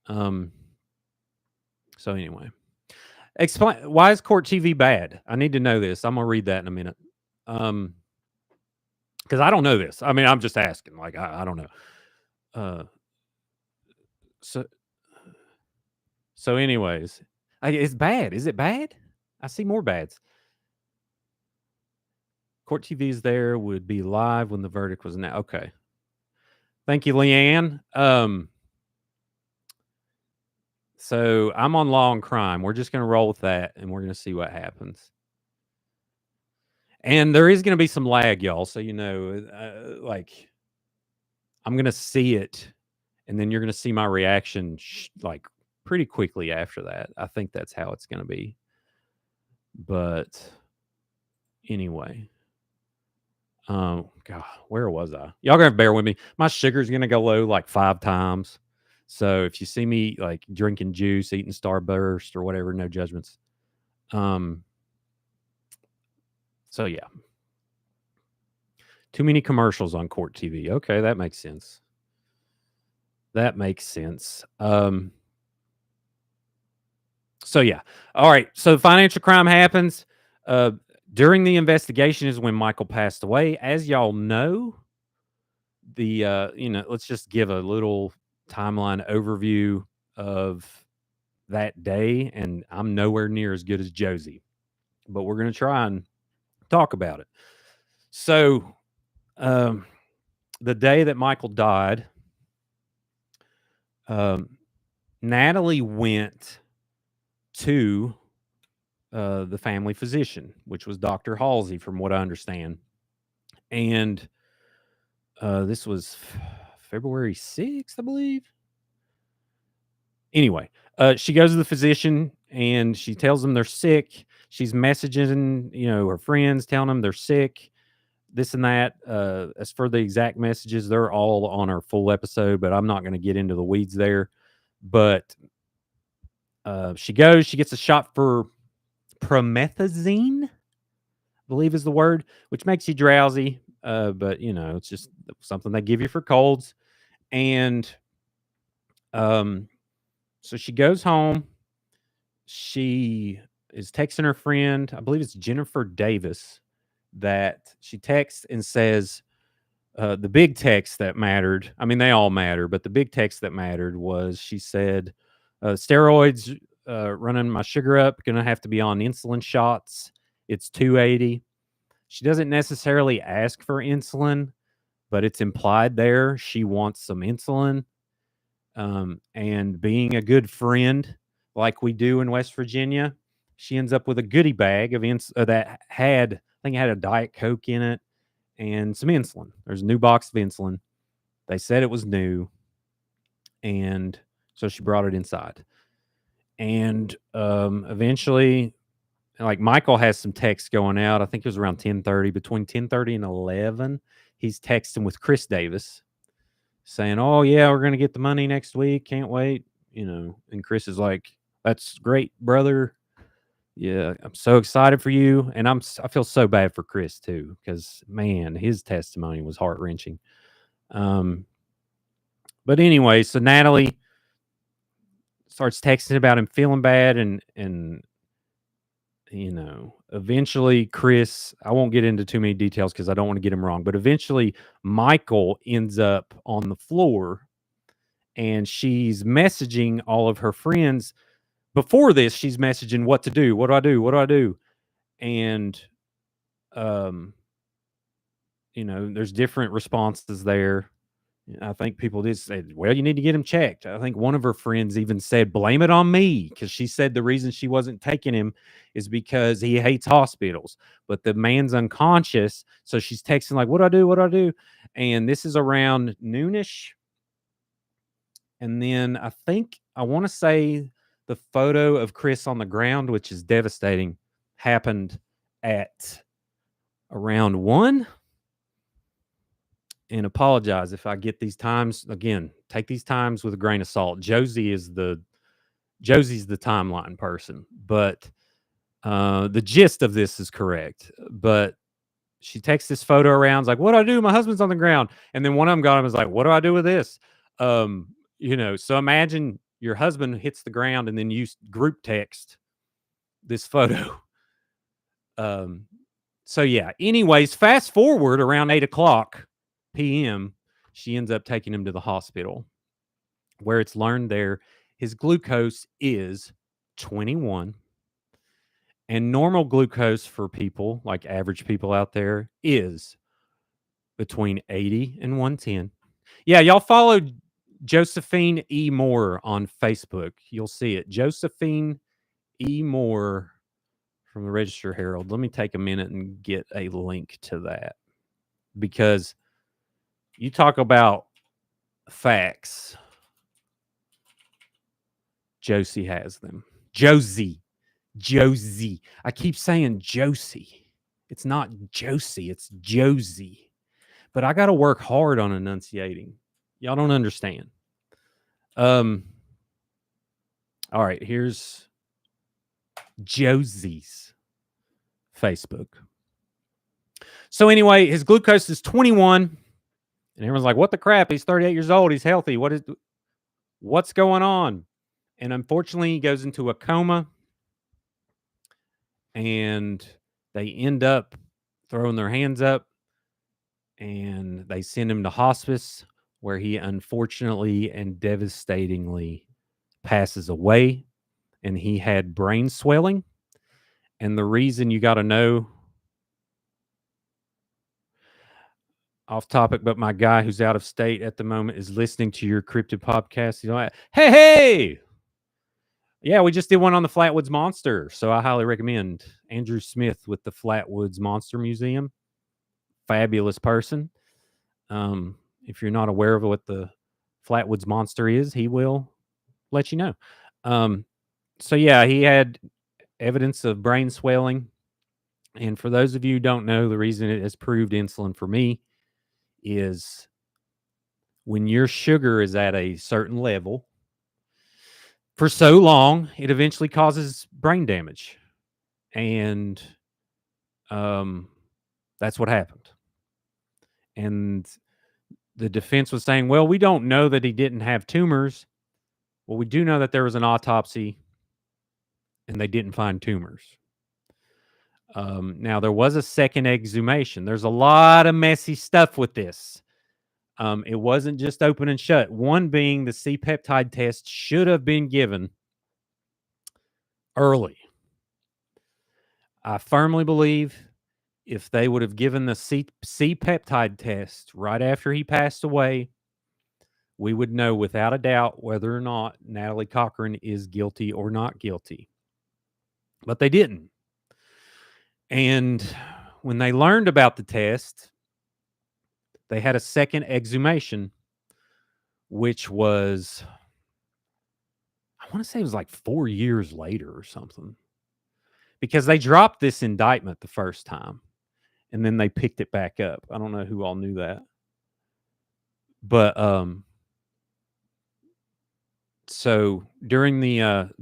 So anyway, explain, why is Court TV bad? I need to know this. I'm gonna read that in a minute. Because I don't know this. I mean, I'm just asking. Like, I don't know. So anyways, it's bad. Is it bad? I see more bads. Court TV's there would be live when the verdict was announced. Okay. Thank you, Leanne. So I'm on Law and Crime. We're just going to roll with that, and we're going to see what happens. And there is going to be some lag, y'all. So, like, I'm going to see it, and then you're going to see my reaction, like, pretty quickly after that. I think that's how it's going to be. But anyway. God, where was I? Y'all gonna bear with me. My sugar's gonna go low like 5 times. So if you see me like drinking juice, eating Starburst or whatever, no judgments. So yeah, too many commercials on court TV. Okay, that makes sense. That makes sense. So yeah. All right. So financial crime happens. Uh, During the investigation is when Michael passed away. As y'all know, let's just give a little timeline overview of that day. And I'm nowhere near as good as Josie, but we're gonna try and talk about it. So, um, the day that Michael died, um, Natalie went to the family physician, which was Dr. Halsey, from what I understand. And this was February 6th, I believe. Anyway, she goes to the physician and she tells them they're sick. She's messaging, her friends, telling them they're sick, this and that. As for the exact messages, they're all on our full episode, but I'm not going to get into the weeds there. But she goes, she gets a shot for promethazine, I believe is the word, which makes you drowsy. But it's just something they give you for colds. And so she goes home. She is texting her friend, I believe it's Jennifer Davis, that she texts and says, the big text that mattered. I mean, they all matter, but the big text that mattered was she said, steroids running my sugar up, gonna have to be on insulin shots. It's 280. She doesn't necessarily ask for insulin, but it's implied there she wants some insulin. And being a good friend like we do in West Virginia, she ends up with a goodie bag of that had, I think it had a Diet Coke in it and some insulin. There's a new box of insulin. They said it was new. And so she brought it inside. And eventually, like, Michael has some text going out. I think it was around 10:30, between 10:30 and 11. He's texting with Chris Davis saying, "Oh yeah, we're gonna get the money next week. Can't wait." And Chris is like, "That's great, brother. Yeah, I'm so excited for you." And I feel so bad for Chris too, because man, his testimony was heart wrenching. But anyway, so Natalie starts texting about him feeling bad, and eventually Chris, I won't get into too many details because I don't want to get him wrong, but eventually Michael ends up on the floor and she's messaging all of her friends. Before this, she's messaging what to do. What do I do? What do I do? And, um, there's different responses there. I think people did say, well, you need to get him checked. I think one of her friends even said, blame it on me, because she said the reason she wasn't taking him is because he hates hospitals. But the man's unconscious. So she's texting, like, what do I do? What do I do? And this is around noonish. And then I want to say the photo of Chris on the ground, which is devastating, happened at around 1. And apologize if I get these times. Again, take these times with a grain of salt. Josie's the timeline person, but the gist of this is correct. But she takes this photo around, like, what do I do? My husband's on the ground. And then one of them got him, is like, what do I do with this? So imagine your husband hits the ground and then you group text this photo. So yeah, anyways, fast forward around 8:00 p.m., she ends up taking him to the hospital, where it's learned there his glucose is 21, and normal glucose for people, like average people out there, is between 80 and 110. Yeah, y'all follow Josephine E. Moore on Facebook. You'll see it. Josephine E. Moore from the Register Herald. Let me take a minute and get a link to that, because you talk about facts. Josie has them. Josie. I keep saying Josie. It's not Josie, it's Josie. But I got to work hard on enunciating. Y'all don't understand. All right, here's Josie's Facebook. So anyway, his glucose is 21, and everyone's like, "What the crap? He's 38 years old. He's healthy. What's going on?" And unfortunately, he goes into a coma, and they end up throwing their hands up, and they send him to hospice, where he unfortunately and devastatingly passes away. And he had brain swelling. And the reason, you got to know, off topic, but my guy who's out of state at the moment is listening to your cryptid podcast. He's like, hey, yeah, we just did one on the Flatwoods Monster, so I highly recommend Andrew Smith with the Flatwoods Monster Museum. Fabulous person. If you're not aware of what the Flatwoods Monster is, he will let you know. So yeah, he had evidence of brain swelling. And for those of you who don't know, the reason it has proved insulin for me is when your sugar is at a certain level for so long, it eventually causes brain damage. And that's what happened. And the defense was saying, well, we don't know that he didn't have tumors. Well, we do know that there was an autopsy and they didn't find tumors. Now, there was a second exhumation. There's a lot of messy stuff with this. It wasn't just open and shut. One being the C-peptide test should have been given early. I firmly believe if they would have given the C-peptide test right after he passed away, we would know without a doubt whether or not Natalie Cochran is guilty or not guilty. But they didn't. And when they learned about the test, they had a second exhumation, which was, I want to say it was like 4 years later or something. Because they dropped this indictment the first time, and then they picked it back up. I don't know who all knew that. But so during the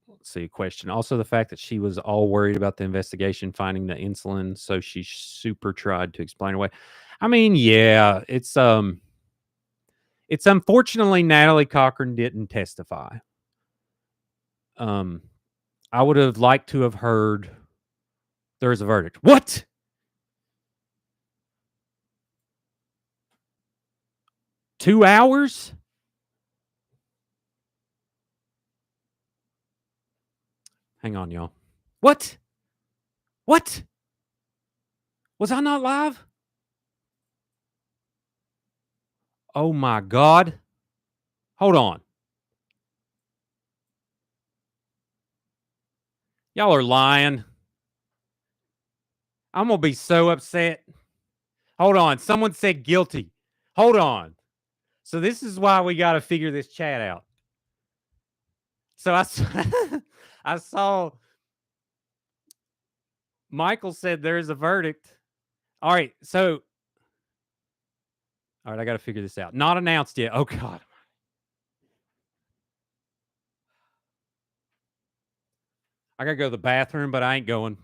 let's see, question. Also, the fact that she was all worried about the investigation finding the insulin, so she super tried to explain away. I mean, yeah, it's unfortunately Natalie Cochran didn't testify. I would have liked to have heard there's a verdict. What? Two hours? Hang on, y'all. What? What? Was I not live? Oh my God. Hold on. Y'all are lying. I'm going to be so upset. Hold on. Someone said guilty. Hold on. So this is why we got to figure this chat out. So I saw Michael said there is a verdict. All right. So, all right, I got to figure this out. Not announced yet. Oh, God. I got to go to the bathroom, but I ain't going.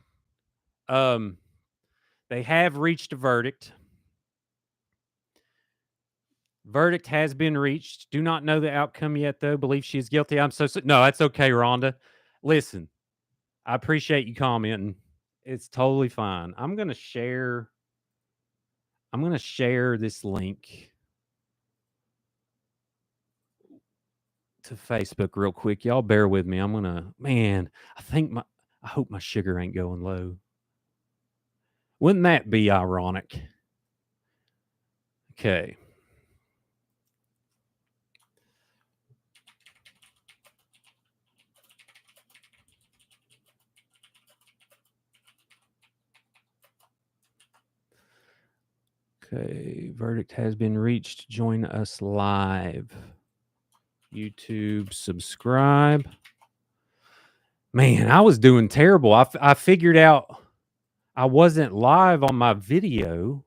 They have reached a verdict. Verdict has been reached. Do not know the outcome yet, though. Believe she is guilty. I'm so no, that's okay, Rhonda. Listen, I appreciate you commenting. It's totally fine. I'm gonna share this link to Facebook real quick. Y'all bear with me. I hope my sugar ain't going low. Wouldn't that be ironic? Okay. Okay, verdict has been reached. Join us live. YouTube, subscribe. Man, I was doing terrible. I figured out I wasn't live on my video.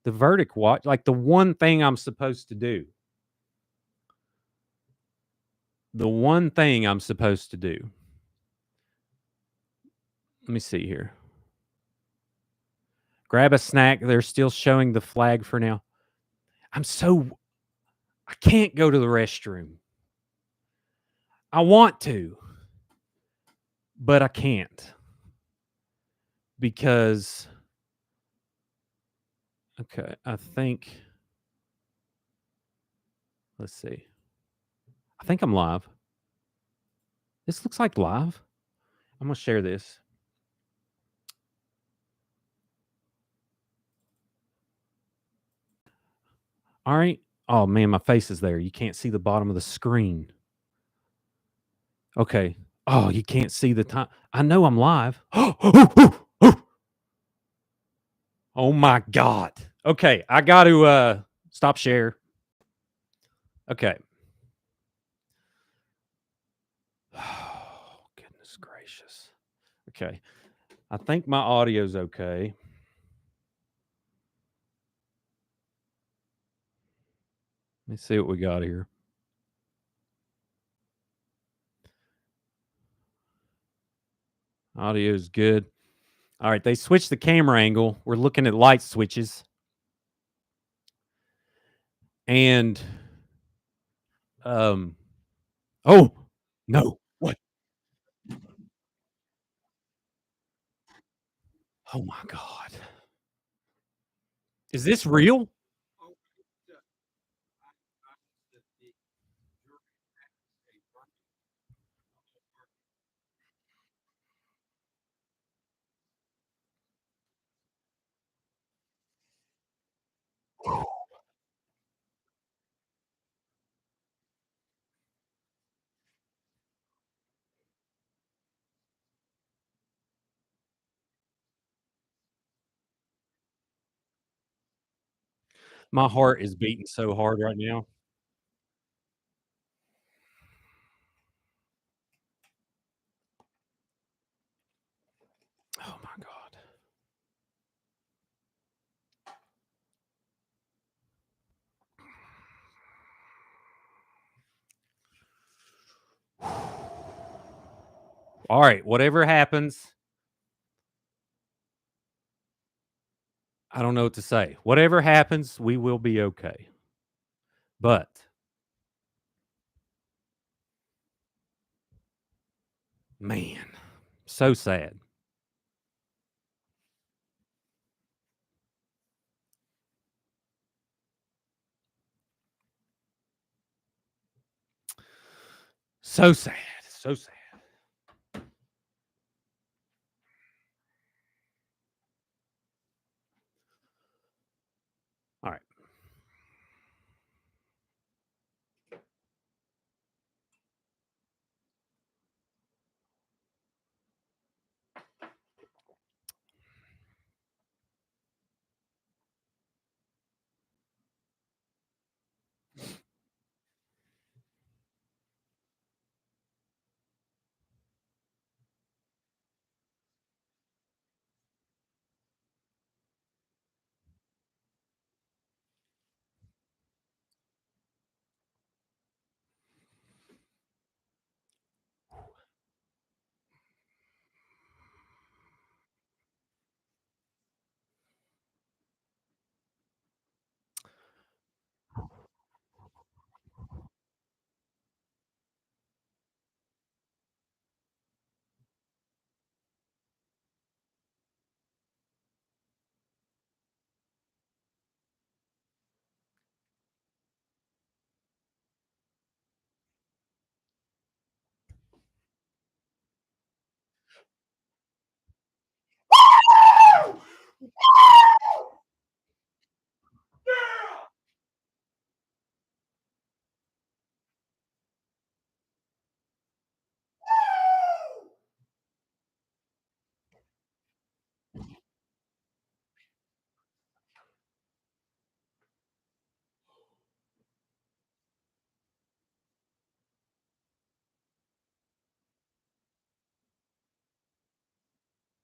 The verdict watch, like the one thing I'm supposed to do. The one thing I'm supposed to do. Let me see here. Grab a snack. They're still showing the flag for now. I can't go to the restroom. I want to, but I can't because okay, I think let's see. I think I'm live. This looks like live. I'm gonna share this. All right. Oh man, my face is there. You can't see the bottom of the screen. Okay. Oh, you can't see the time. I know I'm live. Oh my god. Okay, I got to stop share. Okay. Oh, goodness gracious. Okay. I think my audio's okay. Let me see what we got here. Audio's good. All right, they switched the camera angle. We're looking at light switches. And um oh, no. What? Oh my god. Is this real? My heart is beating so hard right now. Oh my god. All right, whatever happens, I don't know what to say. Whatever happens, we will be okay. But man, so sad. So sad. So sad. All right.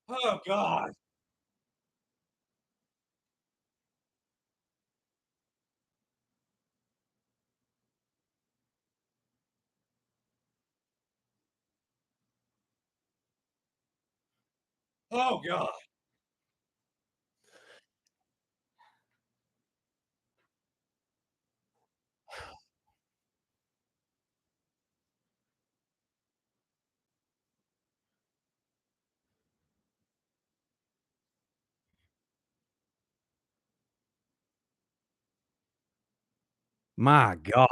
Oh God. Oh god. My god.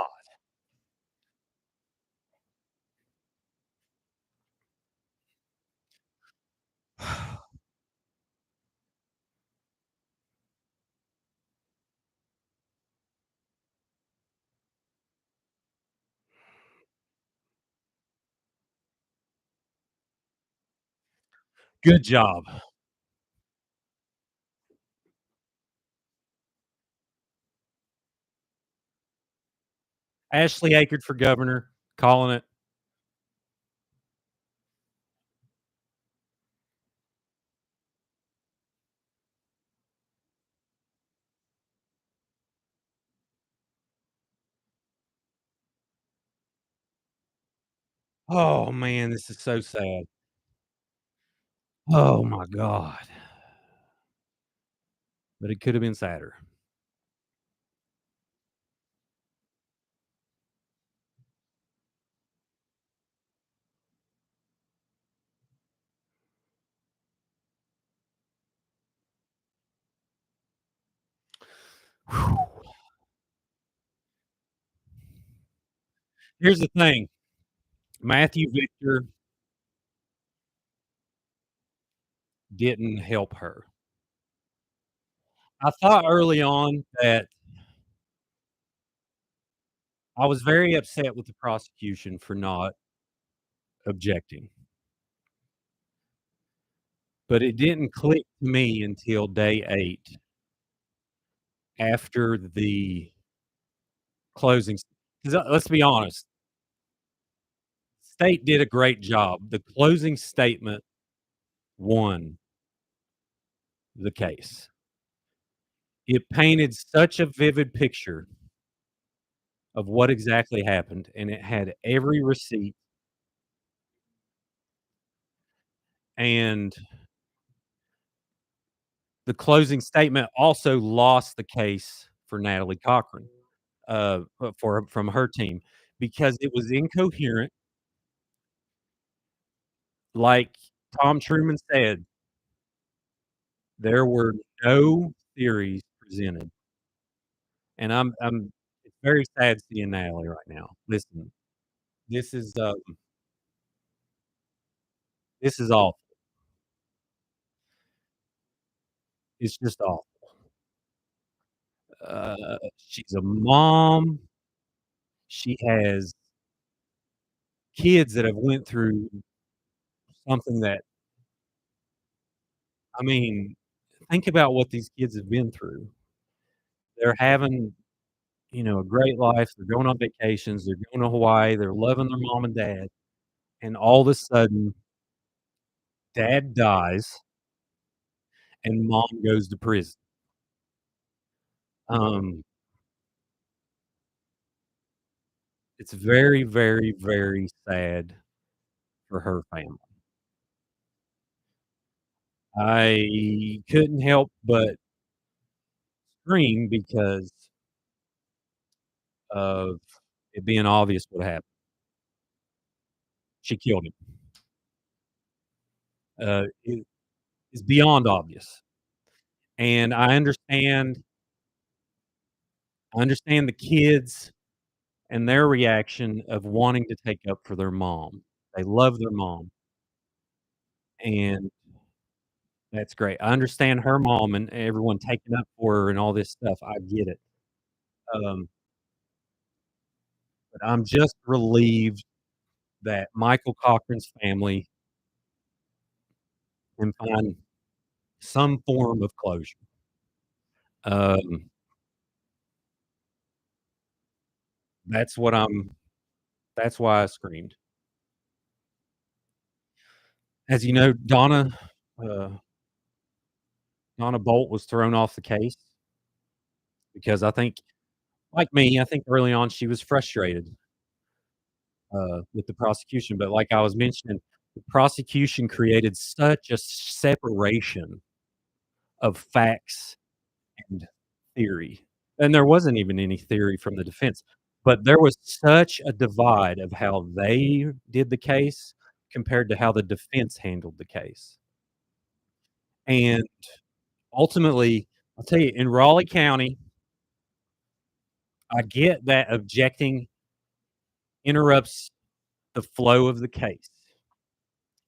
Good job. Ashley Akerd for governor, calling it. Oh, man, this is so sad. Oh my god. But it could have been sadder. Whew. Here's the thing, Matthew Victor didn't help her. I thought early on that I was very upset with the prosecution for not objecting, but it didn't click to me until day 8 after the closing 'cause, let's be honest, state did a great job. The closing statement won the case. It painted such a vivid picture of what exactly happened, and it had every receipt, and the closing statement also lost the case for Natalie Cochran, for from her team because it was incoherent. Like Tom Truman said, there were no theories presented, and I'm it's very sad seeing Natalie right now. Listen, this is, this is awful. It's just awful. She's a mom. She has kids that have went through something that I mean, think about what these kids have been through. They're having, a great life. They're going on vacations. They're going to Hawaii. They're loving their mom and dad, and all of a sudden, dad dies and mom goes to prison. Um, it's very, very, very sad for her family. I couldn't help but scream because of it being obvious what happened. She killed him. It is beyond obvious, and I understand the kids and their reaction of wanting to take up for their mom. They love their mom, and that's great. I understand her mom and everyone taking up for her and all this stuff. I get it. Um, but I'm just relieved that Michael Cochran's family can find some form of closure. Um, that's what I'm that's why I screamed. As you know, uh, Donna Bolt was thrown off the case because I think, like me, I think early on she was frustrated, with the prosecution, but like I was mentioning, The prosecution created such a separation of facts and theory, and there wasn't even any theory from the defense, but there was such a divide of how they did the case compared to how the defense handled the case, and ultimately, I'll tell you, in Raleigh County, I get that objecting interrupts the flow of the case.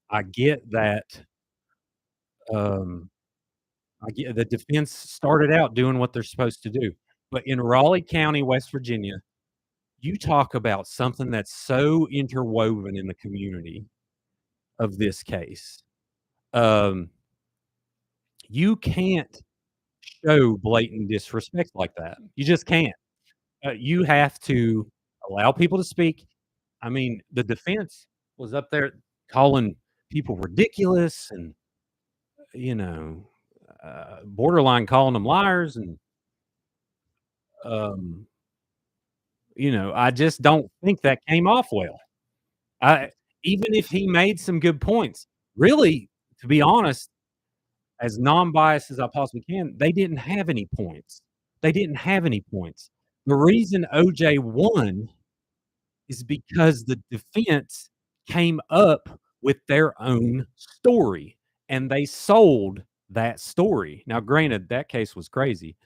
I get that, um, I get the defense started out doing what they're supposed to do, but in Raleigh County, West Virginia, you talk about something that's so interwoven in the community of this case. Um, you can't show blatant disrespect like that. You just can't. You have to allow people to speak. I mean, the defense was up there calling people ridiculous and, you know, borderline calling them liars and, um, I just don't think that came off well. I Even if he made some good points, really, to be honest, as non-biased as I possibly can, they didn't have any points. They didn't have any points. The reason OJ won is because the defense came up with their own story, and they sold that story. Now, granted, that case was crazy,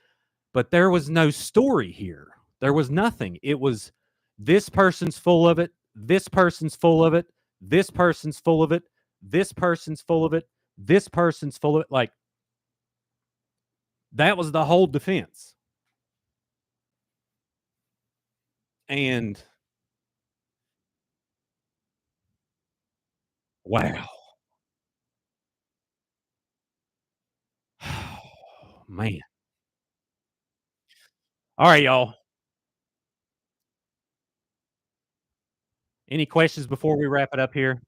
but there was no story here. There was nothing. It was this person's full of it, this person's full of it, this person's full of it, this person's full of it, this person's full of it. Like, that was the whole defense. And wow. Man. All right, y'all. Any questions before we wrap it up here?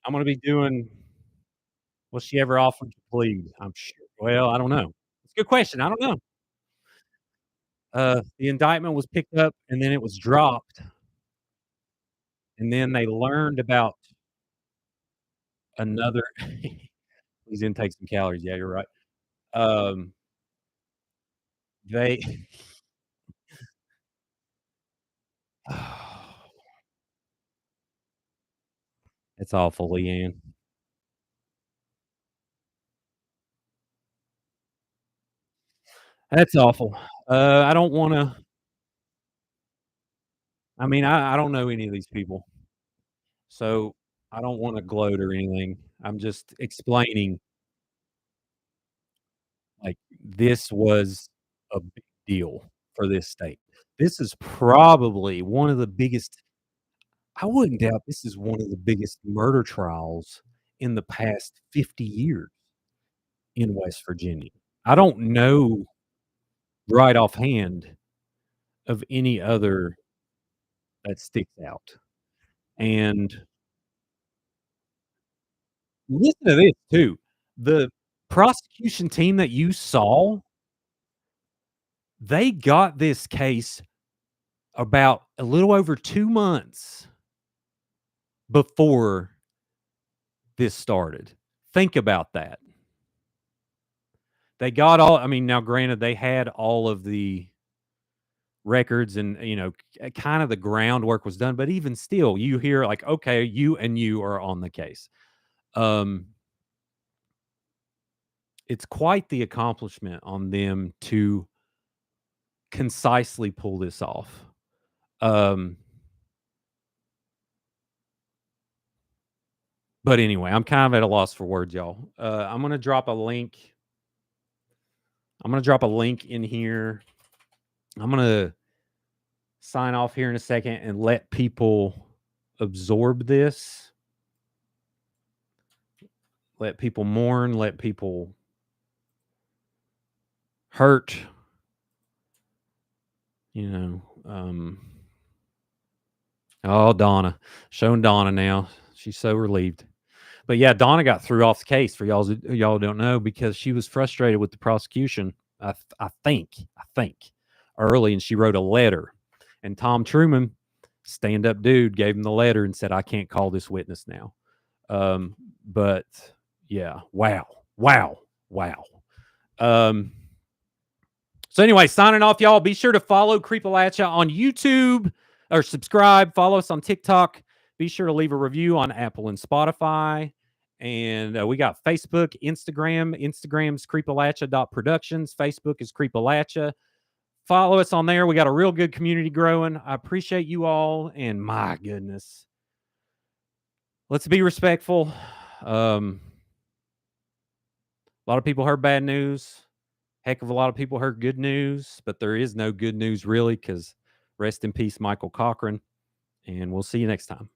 I'm gonna be doing will she ever offer to plead? I'm sure. Well, I don't know. It's a good question. I don't know. The indictment was picked up and then it was dropped, and then they learned about another please intake some calories. Yeah, you're right. Um, they it's awful, Leanne. That's awful. I don't wanna I mean, I don't know any of these people, so I don't wanna gloat or anything. I'm just explaining, like, this was a big deal for this state. This is probably one of the biggest I wouldn't doubt this is one of the biggest murder trials in the past 50 years in West Virginia. I don't know right offhand of any other that sticks out, and listen to this too, the prosecution team that you saw, they got this case about a little over 2 months before this started. Think about that. They got all I mean, now granted, they had all of the records and, kind of the groundwork was done, but even still, you hear like, "Okay, you are on the case." Um, it's quite the accomplishment on them to concisely pull this off. Um, but anyway, I'm kind of at a loss for words, y'all. I'm gonna drop a link in here. I'm gonna sign off here in a second and let people absorb this. Let people mourn, let people hurt, you know. Oh, Donna. Showing Donna now. She's so relieved. But yeah, Donna got threw off the case for y'all don't know because she was frustrated with the prosecution. I think early, and she wrote a letter. And Tom Truman stand-up dude gave him the letter and said, I can't call this witness now. But yeah, wow. So anyway, signing off, y'all. Be sure to follow Creepalachia on YouTube or subscribe. Follow us on TikTok. Be sure to leave a review on Apple and Spotify. And we got Facebook, Instagram. Instagram's creepalachia.productions. Facebook is Creepalachia. Follow us on there. We got a real good community growing. I appreciate you all. And my goodness, let's be respectful. A lot of people heard bad news. Heck of a lot of people heard good news, but there is no good news really, because rest in peace, Michael Cochran. And we'll see you next time.